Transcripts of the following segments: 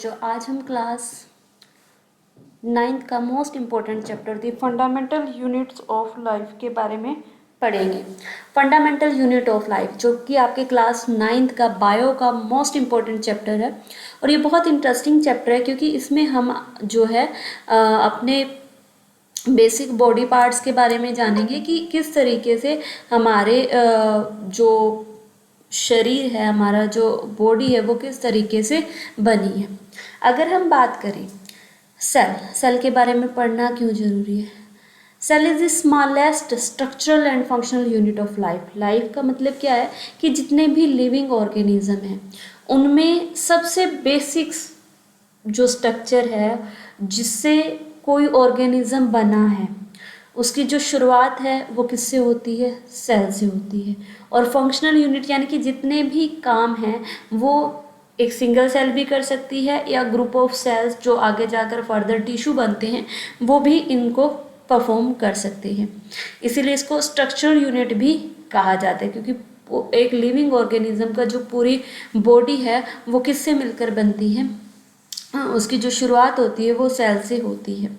जो आज हम क्लास 9th का most important chapter the fundamental units of life के बारे में पढ़ेंगे। फंडामेंटल यूनिट ऑफ लाइफ जो कि आपके क्लास 9th का बायो का मोस्ट इम्पोर्टेंट चैप्टर है और ये बहुत इंटरेस्टिंग चैप्टर है क्योंकि इसमें हम जो है अपने बेसिक बॉडी पार्ट्स के बारे में जानेंगे कि किस तरीके से हमारे जो शरीर है, हमारा जो बॉडी है वो किस तरीके से बनी है। अगर हम बात करें सेल के बारे में पढ़ना क्यों ज़रूरी है। Cell is the smallest structural and functional unit of life. Life का मतलब क्या है कि जितने भी लिविंग ऑर्गेनिज्म हैं उनमें सबसे बेसिक्स जो स्ट्रक्चर है जिससे कोई ऑर्गेनिज्म बना है उसकी जो शुरुआत है वो किससे होती है, सेल से होती है। और फंक्शनल यूनिट यानी कि जितने भी काम हैं वो एक सिंगल सेल भी कर सकती है या ग्रुप ऑफ सेल्स जो आगे जाकर फर्दर टिश्यू बनते हैं वो भी इनको परफॉर्म कर सकते हैं। इसीलिए इसको स्ट्रक्चरल यूनिट भी कहा जाता है क्योंकि एक लिविंग ऑर्गेनिज्म का जो पूरी बॉडी है वो किससे मिलकर बनती है, उसकी जो शुरुआत होती है वो सेल से होती है।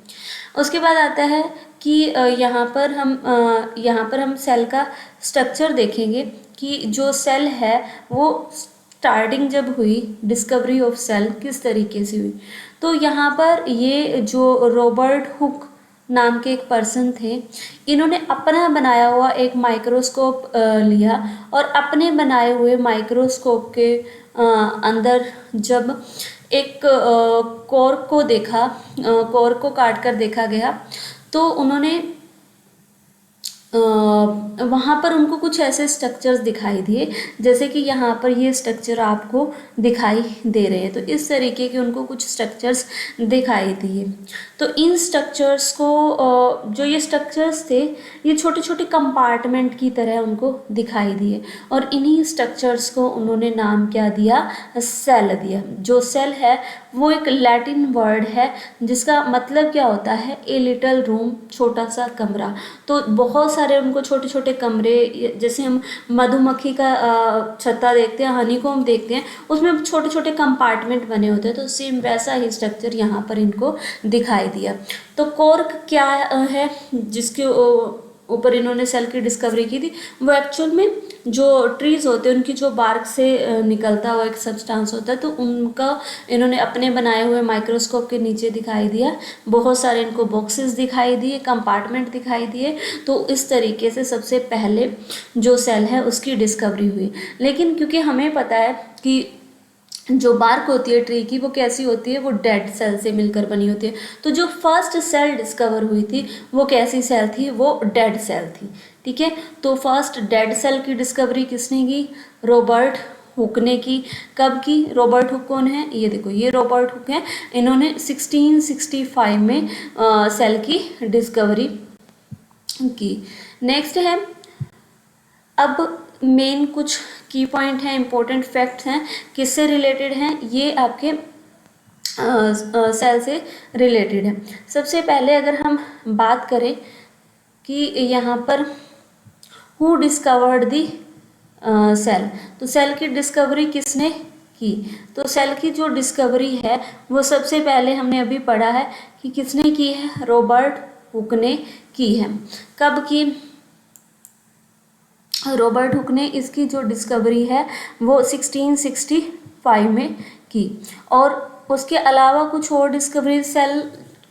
उसके बाद आता है कि यहाँ पर हम सेल का स्ट्रक्चर देखेंगे कि जो सेल है वो स्टार्टिंग जब हुई, डिस्कवरी ऑफ सेल किस तरीके से हुई। तो यहाँ पर ये जो रॉबर्ट हुक नाम के एक पर्सन थे, इन्होंने अपना बनाया हुआ एक माइक्रोस्कोप लिया और अपने बनाए हुए माइक्रोस्कोप के अंदर जब एक कॉर्क को देखा, कॉर्क को काट कर देखा गया तो उन्होंने वहाँ पर उनको कुछ ऐसे स्ट्रक्चर्स दिखाई दिए जैसे कि यहाँ पर ये स्ट्रक्चर आपको दिखाई दे रहे हैं। तो इस तरीके के उनको कुछ स्ट्रक्चर्स दिखाई दिए। तो इन स्ट्रक्चर्स को जो ये स्ट्रक्चर्स थे ये छोटे छोटे कंपार्टमेंट की तरह उनको दिखाई दिए और इन्हीं स्ट्रक्चर्स को उन्होंने नाम क्या दिया, सेल दिया। जो सेल है वो एक लैटिन वर्ड है जिसका मतलब क्या होता है, ए लिटल रूम, छोटा सा कमरा। तो बहुत सारे उनको छोटे छोटे कमरे, जैसे हम मधुमक्खी का छत्ता देखते हैं, हनीकॉम्ब देखते हैं, उसमें छोटे छोटे कंपार्टमेंट बने होते हैं। तो सेम वैसा ही स्ट्रक्चर यहाँ पर इनको दिखाई दिया। तो कॉर्क क्या है जिसके ऊपर इन्होंने सेल की डिस्कवरी की थी, वो एक्चुअल में जो ट्रीज होते हैं उनकी जो बार्क से निकलता हुआ एक सब्सटेंस होता है, तो उनका इन्होंने अपने बनाए हुए माइक्रोस्कोप के नीचे दिखाई दिया। बहुत सारे इनको बॉक्सेस दिखाई दिए, कंपार्टमेंट दिखाई दिए। तो इस तरीके से सबसे पहले जो सेल है उसकी डिस्कवरी हुई। लेकिन क्योंकि हमें पता है कि जो बार्क होती है ट्री की वो कैसी होती है, वो डेड सेल से मिलकर बनी होती है। तो जो फर्स्ट सेल डिस्कवर हुई थी वो कैसी सेल थी, वो डेड सेल थी। ठीक है, तो फर्स्ट डेड सेल की डिस्कवरी किसने की, रॉबर्ट हुक ने की। कब की, रॉबर्ट हुक कौन है, ये देखो ये रॉबर्ट हुक है। इन्होंने 1665 में सेल की डिस्कवरी की। नेक्स्ट है, अब मेन कुछ की पॉइंट हैं, इंपॉर्टेंट फैक्ट्स हैं, किससे रिलेटेड हैं, ये आपके सेल से रिलेटेड है। सबसे पहले अगर हम बात करें कि यहाँ पर हु डिस्कवर्ड दी सेल, तो सेल की डिस्कवरी किसने की। तो सेल की जो डिस्कवरी है वो सबसे पहले हमने अभी पढ़ा है कि किसने की है, रॉबर्ट हुक ने की है। कब की, रॉबर्ट हुक ने इसकी जो डिस्कवरी है वो 1665 में की। और उसके अलावा कुछ और डिस्कवरी, सेल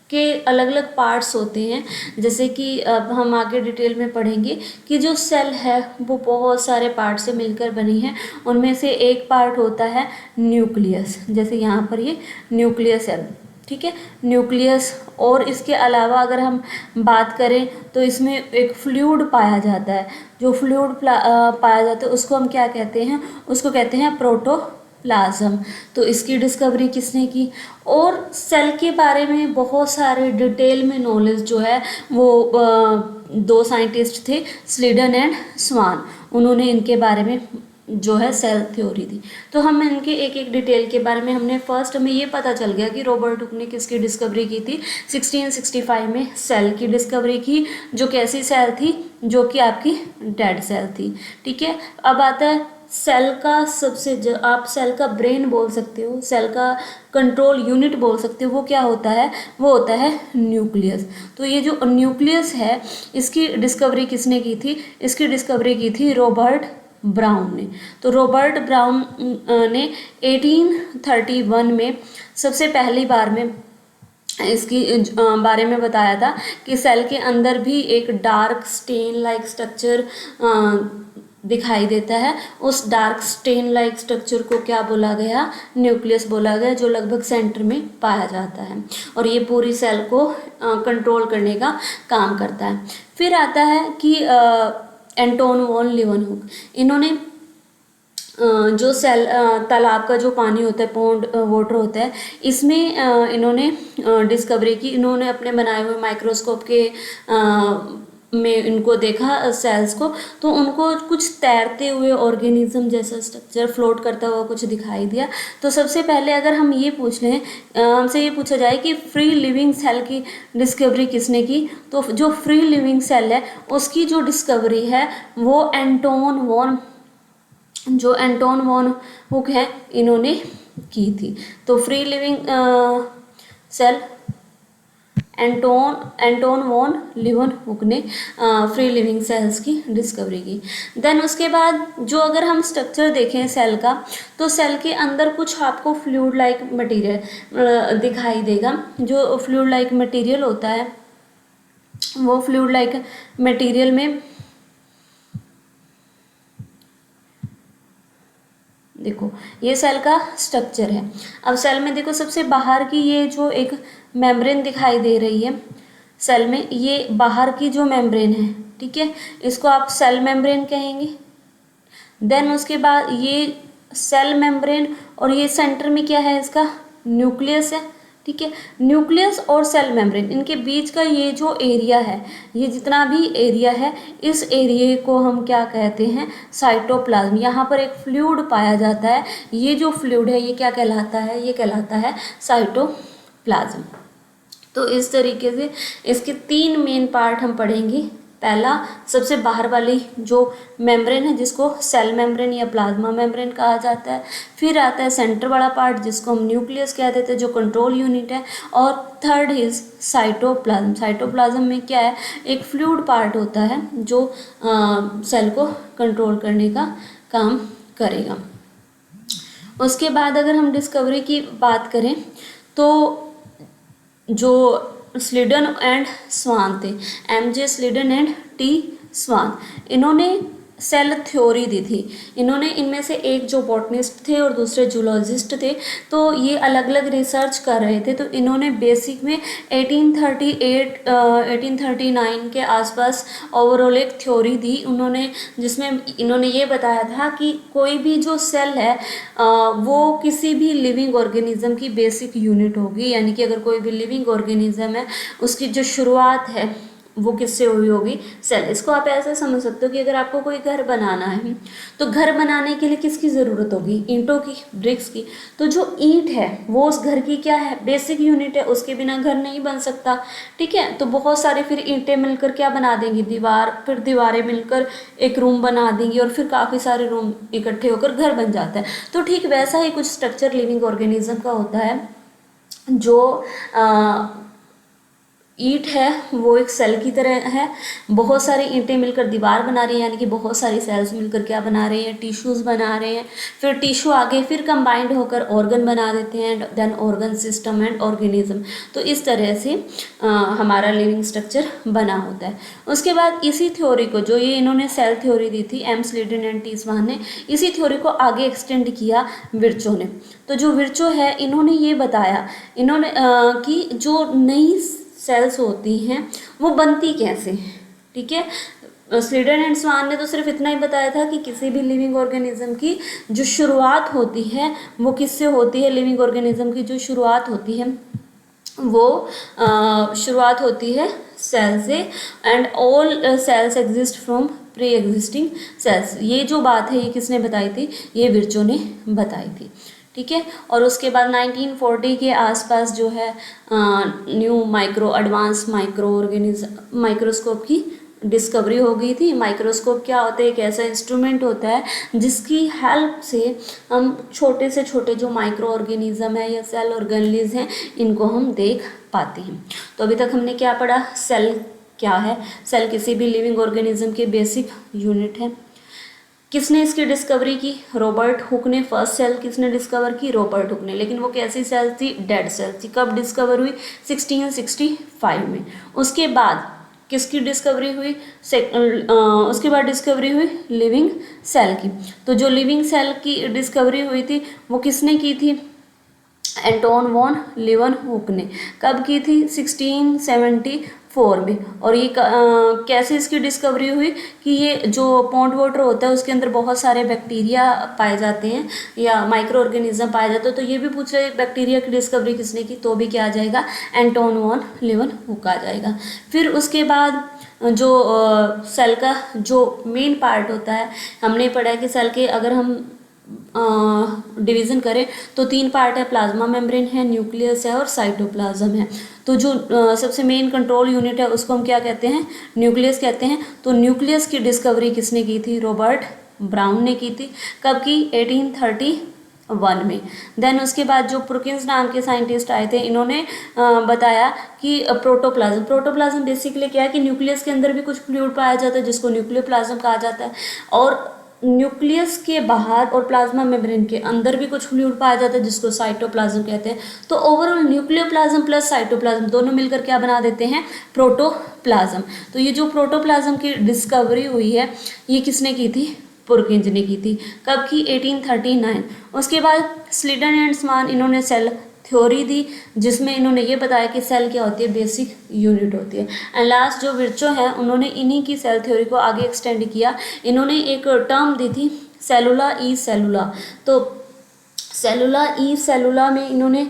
के अलग अलग पार्ट्स होते हैं, जैसे कि अब हम आगे डिटेल में पढ़ेंगे कि जो सेल है वो बहुत सारे पार्ट से मिलकर बनी है। उनमें से एक पार्ट होता है न्यूक्लियस, जैसे यहाँ पर ये न्यूक्लियस सेल, ठीक है, न्यूक्लियस। और इसके अलावा अगर हम बात करें तो इसमें एक फ्लूइड पाया जाता है। जो फ्लूइड पाया जाता है उसको हम क्या कहते हैं, उसको कहते हैं प्रोटोप्लाज्म। तो इसकी डिस्कवरी किसने की। और सेल के बारे में बहुत सारे डिटेल में नॉलेज जो है वो दो साइंटिस्ट थे, स्लीडन एंड स्वान। उन्होंने इनके बारे में जो है सेल थ्योरी दी। तो हम इनके एक एक डिटेल के बारे में, हमने फर्स्ट हमें ये पता चल गया कि रॉबर्ट हुक ने किसकी डिस्कवरी की थी, 1665 में सेल की डिस्कवरी की, जो कैसी सेल थी, जो कि आपकी डेड सेल थी। ठीक है, अब आता है सेल का सबसे जो आप सेल का ब्रेन बोल सकते हो, सेल का कंट्रोल यूनिट बोल सकते हो, वो क्या होता है, वो होता है न्यूक्लियस। तो ये जो न्यूक्लियस है इसकी डिस्कवरी किसने की थी, इसकी डिस्कवरी की थी रॉबर्ट ब्राउन ने। तो रॉबर्ट ब्राउन ने 1831 में सबसे पहली बार में इसकी बारे में बताया था कि सेल के अंदर भी एक डार्क स्टेन लाइक स्ट्रक्चर दिखाई देता है। उस डार्क स्टेन लाइक स्ट्रक्चर को क्या बोला गया, न्यूक्लियस बोला गया, जो लगभग सेंटर में पाया जाता है और ये पूरी सेल को कंट्रोल करने का काम करता है। फिर आता है कि एंटोन वॉन लीवनहुक, इन्होंने जो सेल तालाब का जो पानी होता है, पॉन्ड वाटर होता है, इसमें इन्होंने डिस्कवरी की। इन्होंने अपने बनाए हुए माइक्रोस्कोप के में इनको देखा सेल्स को, तो उनको कुछ तैरते हुए ऑर्गेनिज्म जैसा स्ट्रक्चर फ्लोट करता हुआ कुछ दिखाई दिया। तो सबसे पहले अगर हम ये पूछ लें, हमसे ये पूछा जाए कि फ्री लिविंग सेल की डिस्कवरी किसने की, तो जो फ्री लिविंग सेल है उसकी जो डिस्कवरी है वो एंटोन वॉन हुक है, इन्होंने की थी। तो free living cell Anton van Leeuwenhoek ने फ्री लिविंग सेल्स की डिस्कवरी की। देन उसके बाद जो अगर हम स्ट्रक्चर देखें सेल का, तो सेल के अंदर कुछ आपको फ्लूइड लाइक मटेरियल दिखाई देगा। जो फ्लूइड लाइक मटेरियल होता है वो फ्लूइड लाइक मटेरियल में देखो ये सेल का स्ट्रक्चर है। अब सेल में देखो सबसे बाहर की ये जो एक मेम्ब्रेन दिखाई दे रही है सेल में, ये बाहर की जो मेम्ब्रेन है, ठीक है, इसको आप सेल मेम्ब्रेन कहेंगे। देन उसके बाद ये सेल मेम्ब्रेन और ये सेंटर में क्या है, इसका न्यूक्लियस है, ठीक है। न्यूक्लियस और सेल मेम्ब्रेन इनके बीच का ये जो एरिया है, ये जितना भी एरिया है, इस एरिया को हम क्या कहते हैं, साइटोप्लाज्म। यहाँ पर एक फ्लूइड पाया जाता है, ये जो फ्लूइड है ये क्या कहलाता है, ये कहलाता है साइटोप्लाज्म। तो इस तरीके से इसके 3 मेन पार्ट हम पढ़ेंगे। पहला सबसे बाहर वाली जो मेम्ब्रेन है जिसको सेल मेम्ब्रेन या प्लाज्मा मेम्ब्रेन कहा जाता है। फिर आता है सेंटर वाला पार्ट जिसको हम न्यूक्लियस कह देते हैं, जो कंट्रोल यूनिट है। और थर्ड इज साइटोप्लाज्म। साइटोप्लाज्म में क्या है, एक फ्लूइड पार्ट होता है जो सेल को कंट्रोल करने का काम करेगा। उसके बाद अगर हम डिस्कवरी की बात करें तो जो स्लीडन एंड स्वान थे, MJ स्लीडन एंड T स्वान, इन्होंने सेल थ्योरी दी थी। इन्होंने इनमें से एक जो बॉटनिस्ट थे और दूसरे जूलॉजिस्ट थे, तो ये अलग अलग रिसर्च कर रहे थे। तो इन्होंने बेसिक में 1839 के आसपास ओवरऑल एक थ्योरी दी उन्होंने, जिसमें इन्होंने ये बताया था कि कोई भी जो सेल है वो किसी भी लिविंग ऑर्गेनिज्म की बेसिक यूनिट होगी। यानी कि अगर कोई भी लिविंग ऑर्गेनिज्म है उसकी जो शुरुआत है वो किससे हुई होगी, सेल। इसको आप ऐसे समझ सकते हो कि अगर आपको कोई घर बनाना है तो घर बनाने के लिए किसकी ज़रूरत होगी, ईंटों की, ब्रिक्स की। तो जो ईंट है वो उस घर की क्या है, बेसिक यूनिट है, उसके बिना घर नहीं बन सकता, ठीक है। तो बहुत सारे फिर ईंटें मिलकर क्या बना देंगी, दीवार, फिर दीवारें मिलकर एक रूम बना देंगी और फिर काफ़ी सारे रूम इकट्ठे होकर घर बन जाता है। तो ठीक वैसा ही कुछ स्ट्रक्चर लिविंग ऑर्गेनिज्म का होता है। जो ईंट है वो एक सेल की तरह है, बहुत सारी ईंटें मिलकर दीवार बना रही हैं, यानी कि बहुत सारी सेल्स मिलकर क्या बना रहे हैं, टिश्यूज़ बना रहे हैं। फिर टिश्यू आगे फिर कंबाइंड होकर ऑर्गन बना देते हैं, then organ system and organism. तो इस तरह से हमारा लिविंग स्ट्रक्चर बना होता है। उसके बाद इसी थ्योरी को, जो ये इन्होंने सेल थ्योरी दी थी M स्लीडन एंड T स्वान ने, इसी थ्योरी को आगे एक्सटेंड किया विर्चो ने। तो जो विर्चो है इन्होंने ये बताया, इन्होंने कि जो नई सेल्स होती हैं वो बनती कैसे, ठीक है। स्लीडन एंड स्वान ने तो सिर्फ इतना ही बताया था कि किसी भी लिविंग ऑर्गेनिज्म की जो शुरुआत होती है वो किससे होती है, लिविंग ऑर्गेनिज्म की जो शुरुआत होती है वो शुरुआत होती है सेल से, and all cells exist from pre existing cells. ये जो बात है ये किसने बताई थी, ये विर्चो ने बताई थी, ठीक है। और उसके बाद 1940 के आसपास जो है न्यू एडवांस माइक्रोस्कोप की डिस्कवरी हो गई थी। माइक्रोस्कोप क्या होता है, एक ऐसा इंस्ट्रूमेंट होता है जिसकी हेल्प से हम छोटे से छोटे जो माइक्रो ऑर्गेनिज्म है या सेल ऑर्गेनेल्स हैं इनको हम देख पाते हैं। तो अभी तक हमने क्या पढ़ा, सेल क्या है। सेल किसी भी लिविंग ऑर्गेनिज्म के बेसिक यूनिट है। किसने इसकी डिस्कवरी की, रॉबर्ट हुक ने। फर्स्ट सेल किसने डिस्कवर की, रॉबर्ट हुक ने। लेकिन वो कैसी सेल थी, डेड सेल थी। कब डिस्कवर हुई, 1665 में। उसके बाद किसकी डिस्कवरी हुई, उसके बाद डिस्कवरी हुई लिविंग सेल की। तो जो लिविंग सेल की डिस्कवरी हुई थी वो किसने की थी, एंटोन वॉन लीवनहुक ने। कब की थी, 1674 में। और ये कैसे इसकी डिस्कवरी हुई कि ये जो पॉन्ड वाटर होता है उसके अंदर बहुत सारे बैक्टीरिया पाए जाते हैं या माइक्रो ऑर्गेनिज्म पाए जाते हैं। तो ये भी पूछ रहे बैक्टीरिया की डिस्कवरी किसने की, तो भी क्या आ जाएगा, एंटोन वॉन लीवनहुक आ जाएगा। फिर उसके बाद जो सेल का जो मेन पार्ट होता है, हमने पढ़ा है कि सेल के अगर हम डिवीज़न करें तो 3 पार्ट है, प्लाज्मा मेम्ब्रेन है, न्यूक्लियस है और साइटोप्लाज्म है। तो जो सबसे मेन कंट्रोल यूनिट है उसको हम क्या कहते हैं, न्यूक्लियस कहते हैं। तो न्यूक्लियस की डिस्कवरी किसने की थी, रॉबर्ट ब्राउन ने की थी। कब की, 1831 में। देन उसके बाद जो प्रोकिन्स नाम के साइंटिस्ट आए थे, इन्होंने बताया कि प्रोटोप्लाज्म बेसिकली क्या है कि न्यूक्लियस के अंदर भी कुछ फ्लूइड पाया जाता है जिसको न्यूक्लियोप्लाज्म कहा जाता है, और न्यूक्लियस के बाहर और प्लाज्मा मेम्ब्रेन के अंदर भी कुछ फ्लूइड पाया जाता है जिसको साइटोप्लाज्म कहते हैं। तो ओवरऑल न्यूक्लियोप्लाज्म प्लस साइटोप्लाज्म दोनों मिलकर क्या बना देते हैं, प्रोटोप्लाज्म। तो ये जो प्रोटोप्लाज्म की डिस्कवरी हुई है ये किसने की थी, पुरकिंज ने की थी। कब की, 1839। उसके बाद स्लीडन एंड स्मान इन्होंने सेल थ्योरी दी जिसमें इन्होंने ये बताया कि सेल क्या होती है, बेसिक यूनिट होती है। एंड लास्ट जो विर्चो है उन्होंने इन्हीं की सेल थ्योरी को आगे एक्सटेंड किया। इन्होंने एक टर्म दी थी सेलुला ई सेलुला। तो सेलुला ई सेलुला में इन्होंने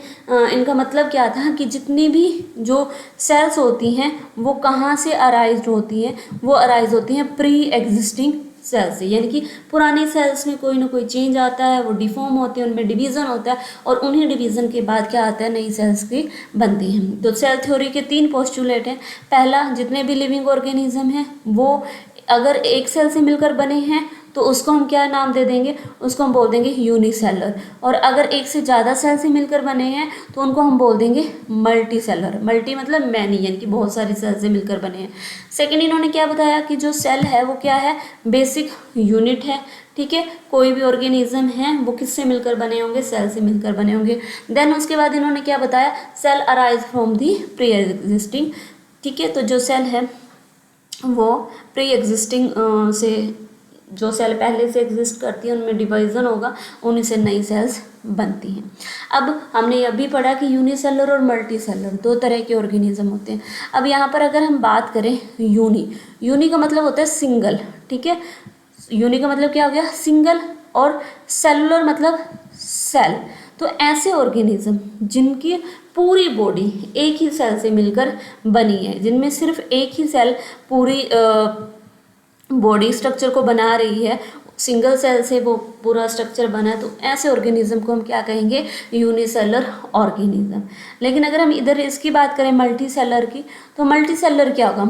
इनका मतलब क्या था कि जितनी भी जो सेल्स होती हैं वो कहाँ से अराइज होती हैं, वो अराइज होती हैं प्री एग्जिस्टिंग सेल्स से। यानी कि पुरानी सेल्स में कोई ना कोई चेंज आता है, वो डिफॉर्म होते हैं, उनमें डिवीज़न होता है और उन्हीं डिवीज़न के बाद क्या आता है, नई सेल्स की बनती हैं। तो सेल थ्योरी के 3 पोस्टुलेट हैं। पहला, जितने भी लिविंग ऑर्गेनिज्म हैं वो अगर एक सेल से मिलकर बने हैं तो उसको हम क्या नाम दे देंगे, उसको हम बोल देंगे यूनिसेलर। और अगर एक से ज़्यादा सेल से मिलकर बने हैं तो उनको हम बोल देंगे मल्टी सेलर। मल्टी मतलब मैनी, यानी कि बहुत सारी सेल से मिलकर बने हैं। सेकेंड, इन्होंने क्या बताया कि जो सेल है वो क्या है, बेसिक यूनिट है। ठीक है, कोई भी ऑर्गेनिज्म है वो किससे मिलकर बने होंगे, सेल से मिलकर बने होंगे। देन उसके बाद इन्होंने क्या बताया, cell arise from the pre existing. ठीक है, तो जो सेल है वो प्री एग्जिस्टिंग से, जो सेल पहले से एग्जिस्ट करती है उनमें डिवीजन होगा, उन्हीं से नई सेल्स बनती हैं। अब हमने यह भी पढ़ा कि यूनिसेलर और मल्टी सेलर 2 तरह के ऑर्गेनिज्म होते हैं। अब यहाँ पर अगर हम बात करें यूनी का मतलब होता है सिंगल। ठीक है, यूनी का मतलब क्या हो गया, सिंगल, और सेलुलर मतलब सेल। तो ऐसे ऑर्गेनिज्म जिनकी पूरी बॉडी एक ही सेल से मिलकर बनी है, जिनमें सिर्फ एक ही सेल पूरी बॉडी स्ट्रक्चर को बना रही है, सिंगल सेल से वो पूरा स्ट्रक्चर बना है, तो ऐसे ऑर्गेनिज्म को हम क्या कहेंगे, यूनिसेलर ऑर्गेनिज्म। लेकिन अगर हम इधर इसकी बात करें मल्टी सेलर की, तो मल्टी सेलर क्या होगा,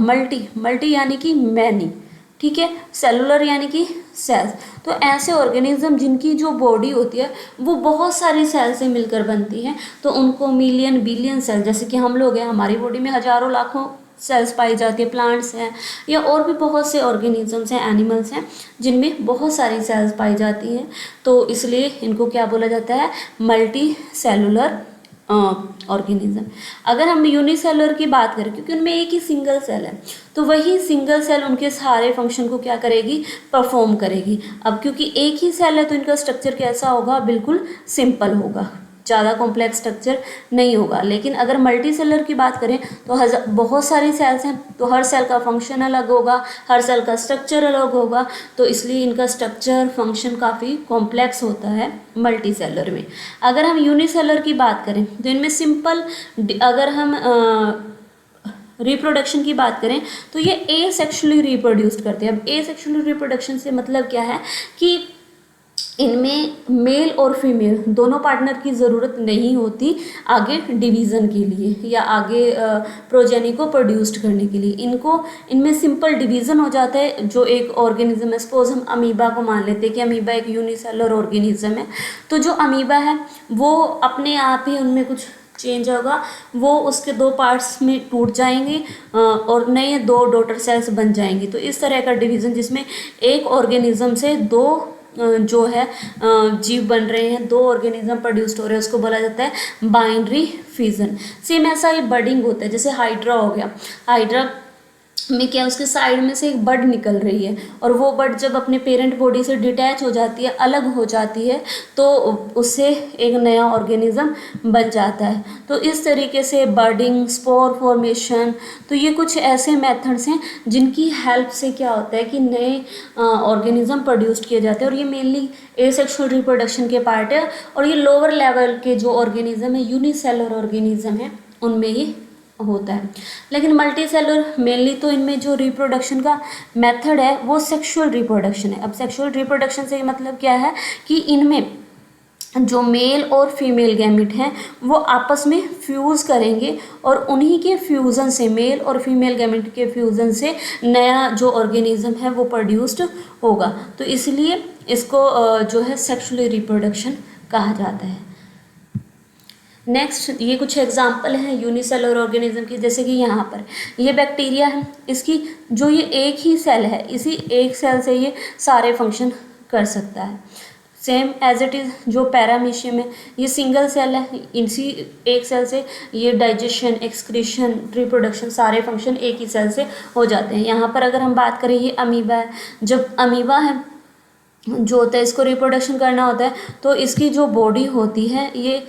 मल्टी यानी कि मैनी। ठीक है, सेलुलर यानी कि सेल्स। तो ऐसे ऑर्गेनिज्म जिनकी जो बॉडी होती है वो बहुत सारी सेल से मिलकर बनती है, तो उनको मिलियन बिलियन सेल, जैसे कि हम लोग हैं, हमारी बॉडी में हजारों लाखों सेल्स पाई जाती है, प्लांट्स हैं या और भी बहुत से ऑर्गेनिजम्स हैं, एनिमल्स हैं जिनमें बहुत सारी सेल्स पाई जाती हैं। तो इसलिए इनको क्या बोला जाता है, मल्टी सेलुलर ऑर्गेनिज्म। अगर हम यूनिसेलुलर की बात करें, क्योंकि उनमें एक ही सिंगल सेल है, तो वही सिंगल सेल उनके सारे फंक्शन को क्या करेगी, परफॉर्म करेगी। अब क्योंकि एक ही सेल है तो इनका स्ट्रक्चर कैसा होगा, बिल्कुल सिंपल होगा, ज़्यादा कॉम्प्लेक्स स्ट्रक्चर नहीं होगा। लेकिन अगर मल्टी सेलर की बात करें तो बहुत सारी सेल्स हैं, तो हर सेल का फंक्शन अलग होगा, हर सेल का स्ट्रक्चर अलग होगा, तो इसलिए इनका स्ट्रक्चर फंक्शन काफ़ी कॉम्प्लेक्स होता है मल्टी सेलर में। अगर हम यूनिसेलर की बात करें तो इनमें सिंपल, अगर हम रिप्रोडक्शन की बात करें तो ये ए सेक्शुअली रिप्रोड्यूस करते हैं। अब ए सेक्शुअली रिप्रोडक्शन से मतलब क्या है कि इनमें मेल और फीमेल दोनों पार्टनर की ज़रूरत नहीं होती आगे डिवीज़न के लिए या आगे प्रोजेनी को प्रोड्यूस्ड करने के लिए। इनमें सिंपल डिवीज़न हो जाता है। जो एक ऑर्गेनिज्म है, सपोज हम अमीबा को मान लेते हैं कि अमीबा एक यूनिसेलुलर ऑर्गेनिज्म है, तो जो अमीबा है वो अपने आप ही उनमें कुछ चेंज होगा, वो उसके दो पार्ट्स में टूट जाएंगे और नए दो डॉटर सेल्स बन जाएंगी। तो इस तरह का डिवीज़न जिसमें एक ऑर्गेनिज्म से दो जो है जीव बन रहे हैं, दो ऑर्गेनिज्म प्रोड्यूस्ड हो रहे हैं, उसको बोला जाता है बाइनरी फिजन। सेम ऐसा ही बडिंग होता है, जैसे हाइड्रा हो गया। हाइड्रा में क्या, उसके साइड में से एक बड निकल रही है और वो बड जब अपने पेरेंट बॉडी से डिटैच हो जाती है, अलग हो जाती है, तो उससे एक नया ऑर्गेनिज्म बन जाता है। तो इस तरीके से बर्डिंग, स्पोर फॉर्मेशन, तो ये कुछ ऐसे मेथड्स हैं जिनकी हेल्प से क्या होता है कि नए ऑर्गेनिज्म प्रोड्यूस किए जाते हैं। और ये मेनली एसेक्सुअल रिप्रोडक्शन के पार्ट है। और ये लोअर लेवल के जो ऑर्गेनिज्म है, यूनिसेलुलर ऑर्गेनिज्म है, उनमें ये होता है। लेकिन मल्टी सेलुलर मेनली तो इनमें जो रिप्रोडक्शन का मेथड है वो सेक्सुअल रिप्रोडक्शन है। अब सेक्सुअल रिप्रोडक्शन से मतलब क्या है कि इनमें जो मेल और फीमेल गैमेट हैं वो आपस में फ्यूज़ करेंगे और उन्हीं के फ्यूज़न से, मेल और फीमेल गैमेट के फ्यूज़न से नया जो ऑर्गेनिज्म है वो प्रोड्यूस्ड होगा। तो इसलिए इसको जो है सेक्सुअल रिप्रोडक्शन कहा जाता है। नेक्स्ट, ये कुछ एग्जाम्पल हैं यूनिसेलुलर ऑर्गेनिज्म की, जैसे कि यहाँ पर ये बैक्टीरिया है। इसकी जो ये एक ही सेल है, इसी एक सेल से ये सारे फंक्शन कर सकता है। सेम एज इट इज़ जो पैरामीशियम है, ये सिंगल सेल है, इसी एक सेल से ये डाइजेशन, एक्सक्रीशन, रिप्रोडक्शन सारे फंक्शन एक ही सेल से हो जाते हैं। यहाँ पर अगर हम बात करें, ये अमीबा है। जब अमीबा है जो होता है, इसको रिप्रोडक्शन करना होता है, तो इसकी जो बॉडी होती है ये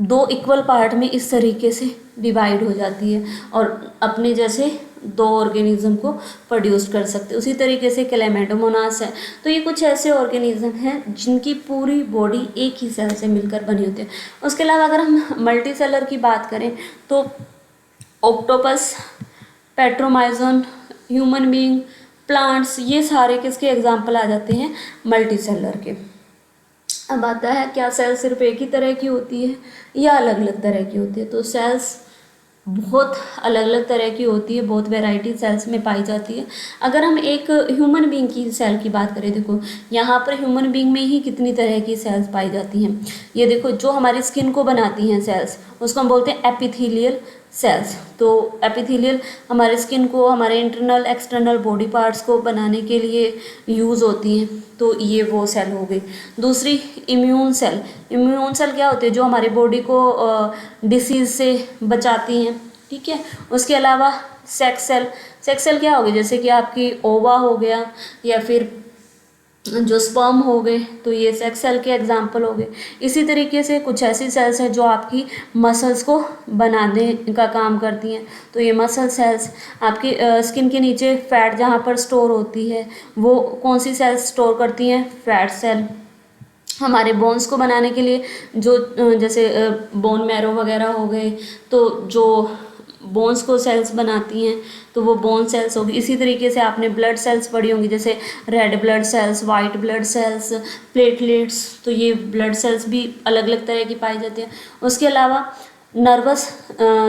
दो इक्वल पार्ट में इस तरीके से डिवाइड हो जाती है और अपने जैसे दो ऑर्गेनिज्म को प्रोड्यूस कर सकते हैं। उसी तरीके से क्लेमाइडोमोनास है। तो ये कुछ ऐसे ऑर्गेनिज्म हैं जिनकी पूरी बॉडी एक ही सेल से मिलकर बनी होती है। उसके अलावा अगर हम मल्टी सेलर की बात करें तो octopus, Petromyzon, human being, plants, ये सारे किसके एग्जाम्पल आ जाते हैं, मल्टी सेलर के। अब आता है क्या सेल सिर्फ एक ही तरह की होती है या अलग अलग तरह की होती है। तो सेल्स बहुत अलग अलग तरह की होती है, बहुत वैरायटी सेल्स में पाई जाती है। अगर हम एक ह्यूमन बीइंग की सेल की बात करें, देखो यहाँ पर ह्यूमन बीइंग में ही कितनी तरह की सेल्स पाई जाती हैं। ये देखो, जो हमारी स्किन को बनाती हैं सेल्स, उसको हम बोलते हैं एपिथेलियल सेल्स। तो एपिथेलियल हमारे स्किन को, हमारे इंटरनल एक्सटर्नल बॉडी पार्ट्स को बनाने के लिए यूज़ होती हैं। तो ये वो सेल हो गई। दूसरी इम्यून सेल। इम्यून सेल क्या होती है, जो हमारी बॉडी को डिसीज़ से बचाती हैं, ठीक है। उसके अलावा सेक्स सेल। सेक्स सेल क्या होगी, जैसे कि आपकी ओवा हो गया या फिर जो स्पर्म हो गए, तो ये सेक्स सेल के एग्जाम्पल हो गए। इसी तरीके से कुछ ऐसी सेल्स हैं जो आपकी मसल्स को बनाने का काम करती हैं। तो ये मसल सेल्स, आपकी स्किन के नीचे फैट जहाँ पर स्टोर होती है वो कौन सी सेल्स स्टोर करती हैं, फैट सेल। हमारे बोन्स को बनाने के लिए जो जैसे बोन मैरो वगैरह हो गए, तो जो बोन्स को सेल्स बनाती हैं तो वो बोन सेल्स होगी। इसी तरीके से आपने ब्लड सेल्स पढ़ी होंगी, जैसे red blood cells, white blood cells, platelets. तो ये ब्लड सेल्स भी अलग अलग तरह की पाई जाती हैं। उसके अलावा नर्वस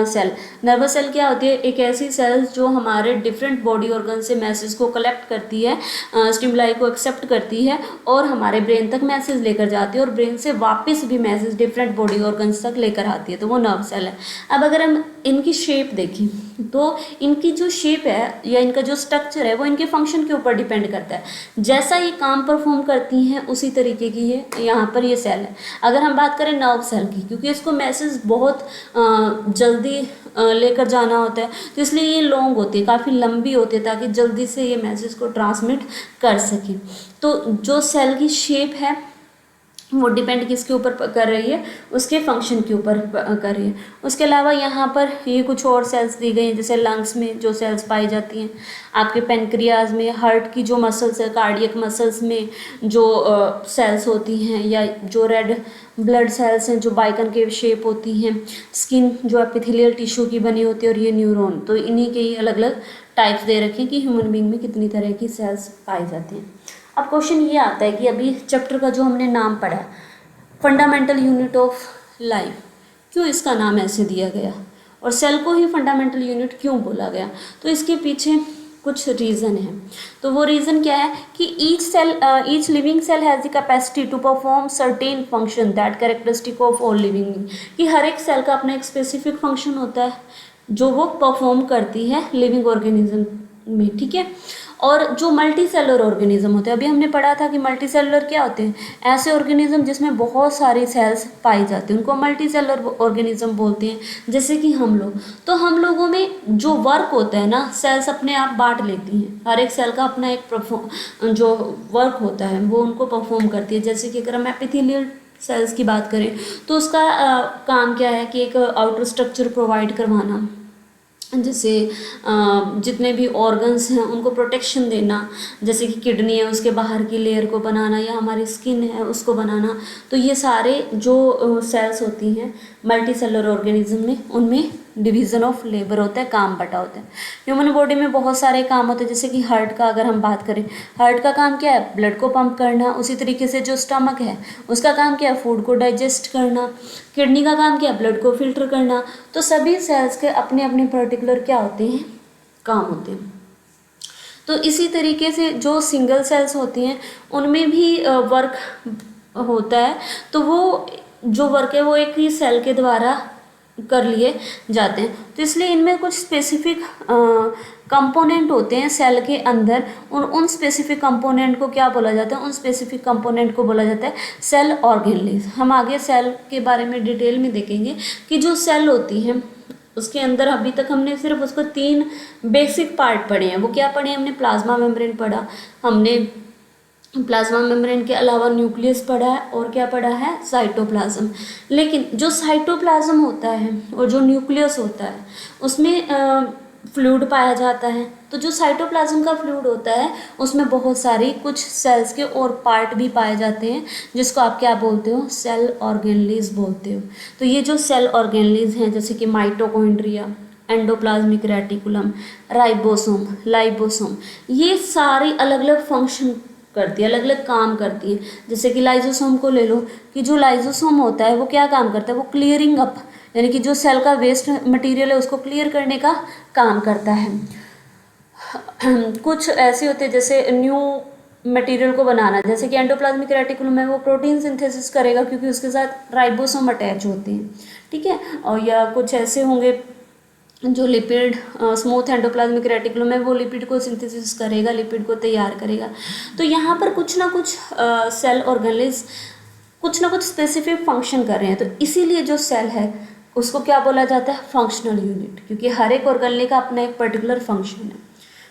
सेल। नर्वस सेल क्या होती है, एक ऐसी सेल जो हमारे डिफरेंट बॉडी ऑर्गन से मैसेज को कलेक्ट करती है, स्टिमुलाई को एक्सेप्ट करती है और हमारे ब्रेन तक मैसेज लेकर जाती है और ब्रेन से वापस भी मैसेज डिफरेंट बॉडी ऑर्गन्स तक लेकर आती है। तो वो नर्व सेल है। अब अगर हम इनकी शेप देखें तो इनकी जो शेप है या इनका जो स्ट्रक्चर है वो इनके फंक्शन के ऊपर डिपेंड करता है। जैसा ये काम परफॉर्म करती हैं उसी तरीके की ये यहाँ पर ये सेल है। अगर हम बात करें नर्व सेल की, क्योंकि इसको मैसेज बहुत जल्दी लेकर जाना होता है, तो इसलिए ये लॉन्ग होती है, काफ़ी लंबी होती है, ताकि जल्दी से ये मैसेज को ट्रांसमिट कर सके। तो जो सेल की शेप है वो डिपेंड किसके ऊपर कर रही है, उसके फंक्शन के ऊपर कर रही है। उसके अलावा यहाँ पर ये कुछ और सेल्स दी गई हैं, जैसे लंग्स में जो सेल्स पाई जाती हैं, आपके पेनक्रियाज में, हार्ट की जो मसल्स है, कार्डियक मसल्स में जो सेल्स होती हैं, या जो रेड ब्लड सेल्स हैं जो बाइकन शेप होती हैं, स्किन जो एपिथेलियल टिश्यू की बनी होती है, और ये न्यूरॉन। तो इन्हीं के ही अलग अलग टाइप्स दे रखे हैं कि ह्यूमन बीइंग में कितनी तरह की सेल्स पाई जाती हैं। अब क्वेश्चन ये आता है कि अभी चैप्टर का जो हमने नाम पढ़ा, फंडामेंटल यूनिट ऑफ लाइफ, क्यों इसका नाम ऐसे दिया गया और सेल को ही फंडामेंटल यूनिट क्यों बोला गया? तो इसके पीछे कुछ रीज़न है। तो वो रीज़न क्या है कि each living cell has the capacity to perform certain function that characteristic of all living, कि हर एक सेल का अपना एक स्पेसिफिक फंक्शन होता है जो वो परफॉर्म करती है लिविंग ऑर्गेनिज्म में, ठीक है। और जो मल्टी सेलुलर ऑर्गेनिज्म होते हैं, अभी हमने पढ़ा था कि मल्टी सेलुलर क्या होते हैं, ऐसे ऑर्गेनिज्म जिसमें बहुत सारी सेल्स पाई जाती हैं, उनको मल्टी सेलुलर ऑर्गेनिज्म बोलते हैं। जैसे कि हम लोग, तो हम लोगों में जो वर्क होता है ना, सेल्स अपने आप बांट लेती हैं, हर एक सेल का अपना एक जो वर्क होता है वो उनको परफॉर्म करती है। जैसे कि अगर हम एपिथेलियल सेल्स की बात करें तो उसका काम क्या है कि एक आउटर स्ट्रक्चर प्रोवाइड करवाना, जैसे जितने भी ऑर्गन्स हैं उनको प्रोटेक्शन देना, जैसे कि किडनी है उसके बाहर की लेयर को बनाना या हमारी स्किन है उसको बनाना। तो ये सारे जो सेल्स होती हैं मल्टी सेलुलर ऑर्गेनिज्म में, उनमें डिवीज़न ऑफ लेबर होता है, काम बटा होता है। ह्यूमन बॉडी में बहुत सारे काम होते हैं, जैसे कि हार्ट का अगर हम बात करें, हार्ट का काम क्या है, ब्लड को पंप करना। उसी तरीके से जो स्टमक है उसका काम क्या है, फूड को डाइजेस्ट करना। किडनी का काम क्या है, ब्लड को फिल्टर करना। तो सभी सेल्स के अपने अपने पर्टिकुलर क्या होते हैं, काम होते हैं। तो इसी तरीके से जो सिंगल सेल्स होती हैं उनमें भी वर्क होता है, तो वो जो वर्क है वो एक ही सेल के द्वारा कर लिए जाते हैं। तो इसलिए इनमें कुछ स्पेसिफिक कंपोनेंट होते हैं सेल के अंदर, उन स्पेसिफिक कंपोनेंट को क्या बोला जाता है, उन स्पेसिफिक कंपोनेंट को बोला जाता है सेल ऑर्गेनेल्स। हम आगे सेल के बारे में डिटेल में देखेंगे कि जो सेल होती है उसके अंदर अभी तक हमने सिर्फ उसको 3 बेसिक पार्ट पढ़े हैं। वो क्या पढ़े हैं हमने, प्लाज्मा मेम्ब्रेन पढ़ा, हमने प्लाज्मा मेम्ब्रेन के अलावा न्यूक्लियस पढ़ा है, और क्या पढ़ा है, साइटोप्लाज्म। लेकिन जो साइटोप्लाज्म होता है और जो न्यूक्लियस होता है उसमें फ्लूइड पाया जाता है। तो जो साइटोप्लाज्म का फ्लूइड होता है उसमें बहुत सारी कुछ सेल्स के और पार्ट भी पाए जाते हैं, जिसको आप क्या बोलते हो, सेल ऑर्गेनेल्स बोलते हो। तो ये जो सेल ऑर्गेनेल्स हैं, जैसे कि माइटोकॉन्ड्रिया, एंडोप्लाज्मिक रेटिकुलम, राइबोसोम, लाइबोसोम, ये सारी अलग अलग फंक्शन करती है, अलग अलग काम करती है। जैसे कि लाइजोसोम को ले लो, कि जो लाइजोसोम होता है वो क्या काम करता है, वो क्लियरिंग अप, यानी कि जो सेल का वेस्ट मटेरियल है उसको क्लियर करने का काम करता है। कुछ ऐसे होते हैं जैसे न्यू मटेरियल को बनाना, जैसे कि एंडोप्लाज्मिक रेटिकुलम में वो प्रोटीन सिंथेसिस करेगा क्योंकि उसके साथ राइबोसोम अटैच होते हैं, ठीक है। और या कुछ ऐसे होंगे जो लिपिड स्मूथ एंडोप्लाज्मिक रेटिकुलम में वो लिपिड को सिंथेसिस करेगा, लिपिड को तैयार करेगा। तो यहाँ पर कुछ ना कुछ सेल ऑर्गेनेल्स कुछ ना कुछ स्पेसिफिक फंक्शन कर रहे हैं। तो इसीलिए जो सेल है उसको क्या बोला जाता है, फंक्शनल यूनिट, क्योंकि हर एक ऑर्गेनेल का अपना एक पर्टिकुलर फंक्शन है।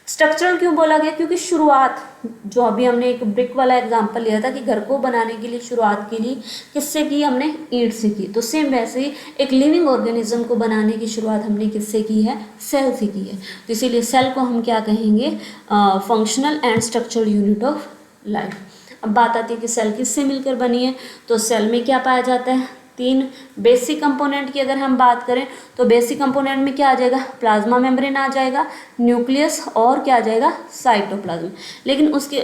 स्ट्रक्चरल क्यों बोला गया, क्योंकि शुरुआत, जो अभी हमने एक ब्रिक वाला एग्जांपल लिया था कि घर को बनाने के लिए शुरुआत की ली किससे की, हमने ईंट से की। तो सेम वैसे ही एक लिविंग ऑर्गेनिज्म को बनाने की शुरुआत हमने किससे की है, सेल से की है। तो इसीलिए सेल को हम क्या कहेंगे, functional and structural unit of life. अब बात आती है कि सेल किससे मिलकर बनी है। तो सेल में क्या पाया जाता है, 3 बेसिक कंपोनेंट की अगर हम बात करें तो बेसिक कंपोनेंट में क्या आ जाएगा, प्लाज्मा मेम्ब्रेन आ जाएगा, न्यूक्लियस, और क्या आ जाएगा, साइटोप्लाज्म। लेकिन उसके